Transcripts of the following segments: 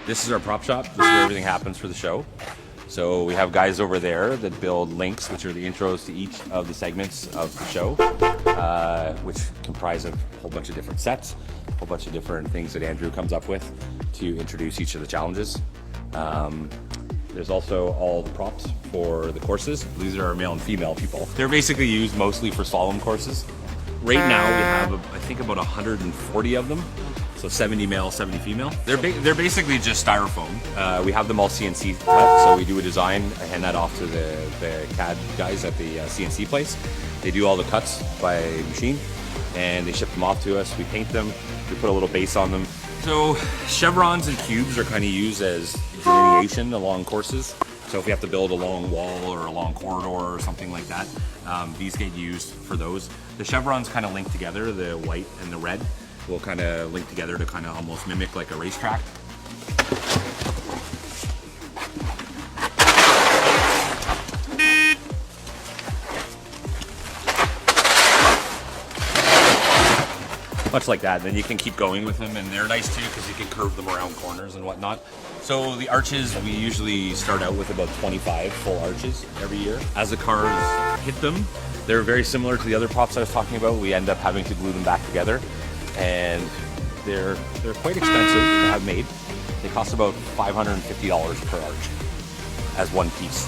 This is our prop shop. This is where everything happens for the show. So we have guys over there that build links, which are the intros to each of the segments of the show, which comprise of a whole bunch of different sets, a whole bunch of different things that Andrew comes up with to introduce each of the challenges. There's also all the props for the courses. These are our male and female people. They're basically used mostly for slalom courses. Right now we have, I think, about 140 of them. So 70 male, 70 female. They're basically just styrofoam. We have them all CNC cut, so we do a design, I hand that off to the CAD guys at the CNC place. They do all the cuts by machine, and they ship them off to us. We paint them, we put a little base on them. So chevrons and cubes are kind of used as delineation along courses. So if we have to build a long wall or a long corridor or something like that, these get used for those. The chevrons kind of link together, the white and the red will kind of link together to kind of almost mimic like a racetrack. Much like that, then you can keep going with them, and they're nice too because you can curve them around corners and whatnot. So the arches, we usually start out with about 25 full arches every year. As the cars hit them, they're very similar to the other props I was talking about. We end up having to glue them back together, and they're quite expensive to have made. They cost about $550 per arch as one piece.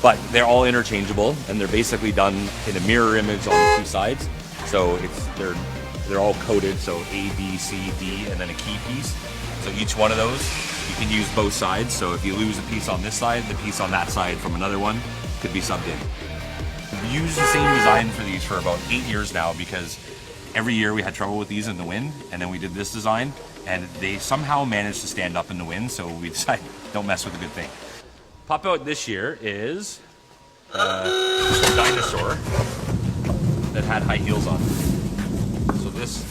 But they're all interchangeable, and they're basically done in a mirror image on the two sides. So they're all coded, so A, B, C, D, and then a key piece. So each one of those, you can use both sides. So if you lose a piece on this side, the piece on that side from another one could be subbed in. We've used the same design for these for about 8 years now, because every year we had trouble with these in the wind, and then we did this design, and they somehow managed to stand up in the wind, so we decided, don't mess with a good thing. Pop out this year is a dinosaur that had high heels on. So this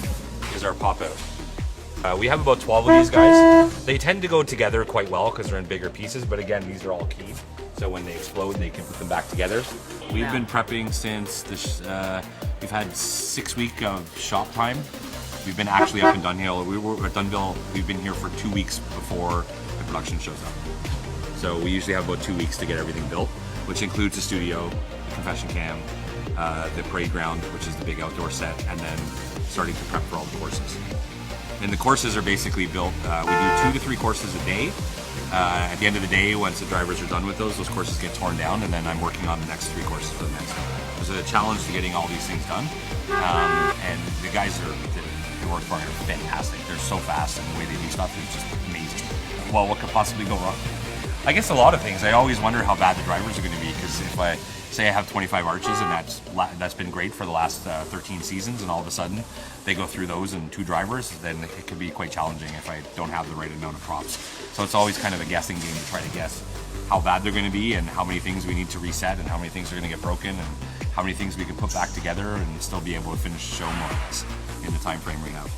is our pop out. We have about 12 of these guys. They tend to go together quite well because they're in bigger pieces, but again, these are all keyed. So when they explode, they can put them back together. We've been prepping since this, we've had 6 weeks of shop time. We've been actually up in Dunhill. We were at Dunville. We've been here for 2 weeks before the production shows up. So we usually have about 2 weeks to get everything built, which includes the studio, confession cam, the parade ground, which is the big outdoor set, and then starting to prep for all the courses. And the courses are basically built, we do 2 to 3 courses a day. At the end of the day, once the drivers are done with those courses get torn down, and then I'm working on the next 3 courses for the next day. There's a challenge to getting all these things done. And the guys that work for it are fantastic. They're so fast, and the way they do stuff is just amazing. Well, what could possibly go wrong? I guess a lot of things. I always wonder how bad the drivers are going to be, because if I say I have 25 arches and that's been great for the last 13 seasons, and all of a sudden they go through those in 2 drivers, then it could be quite challenging if I don't have the right amount of props. So it's always kind of a guessing game to try to guess how bad they're going to be, and how many things we need to reset, and how many things are going to get broken, and how many things we can put back together and still be able to finish the show more or less in the time frame we have.